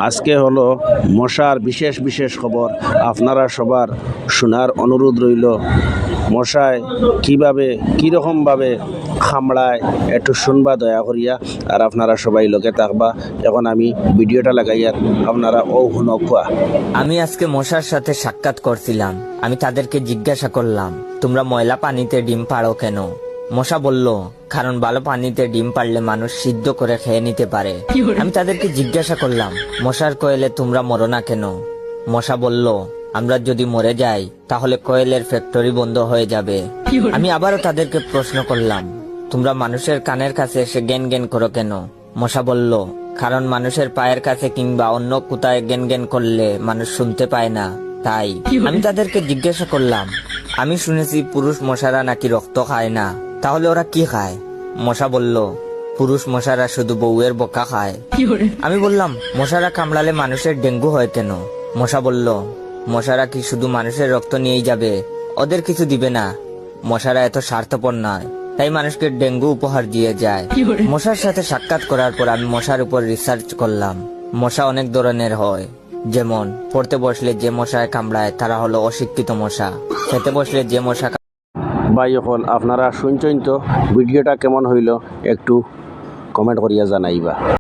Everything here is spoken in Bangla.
আজকে হলো মশার বিশেষ বিশেষ খবর আপনারা সবার শোনার অনুরোধ রইল। মশায় কিভাবে কীরকমভাবে খামড়ায় একটু শুনবা দয়া করিয়া, আর আপনারা সবাই লোকে থাকবা। এখন আমি ভিডিওটা লাগাইয়ার আপনারা ও হুনকুয়া। আমি আজকে মশার সাথে সাক্ষাৎ করছিলাম। আমি তাদেরকে জিজ্ঞাসা করলাম, তোমরা ময়লা পানিতে ডিম পাড়ো কেন? মশা বলল, কারণ ভালো পানিতে ডিম পারলে মানুষ সিদ্ধ করে খেয়ে নিতে পারে। আমি তাদেরকে জিজ্ঞাসা করলাম, মশার কোয়েলে তোমরা মরো না কেন? মশা বলল, আমরা যদি মরে যাই তাহলে কোয়েলের ফ্যাক্টরি বন্ধ হয়ে যাবে। আমি আবারও তাদেরকে প্রশ্ন করলাম, তোমরা মানুষের কানের কাছে এসে জ্ঞান জ্ঞান করো কেন? মশা বলল, কারণ মানুষের পায়ের কাছে কিংবা অন্য কোথায় জ্ঞান জ্ঞান করলে মানুষ শুনতে পায় না, তাই। আমি তাদেরকে জিজ্ঞাসা করলাম, আমি শুনেছি পুরুষ মশারা নাকি রক্ত খায় না, তাহলে ওরা কি খায়? মশা বলল, পুরুষ মশারা শুধু বউয়ের বোকা খায়। আমি বললাম, মশারা কামড়ালে মানুষের ডেঙ্গু হয় কেন? মশা বলল, মশারা কি শুধু মানুষের রক্ত নিয়েই যাবে? ওদের কিছু দিবে না। মশারা এত স্বার্থপর নয়, তাই মানুষকে ডেঙ্গু উপহার দিয়ে যায়। মশার সাথে সাক্ষাৎ করার পর আমি মশার উপর রিসার্চ করলাম। মশা অনেক ধরনের হয়, যেমন পড়তে বসলে যে মশায় কামড়ায় তারা হলো অশিক্ষিত মশা। খেতে বসলে যে মশা ভাই এখন আপনারা শুনছেন তো, ভিডিওটা কেমন হইল একটু কমেন্ট করিয়া জানাইবা।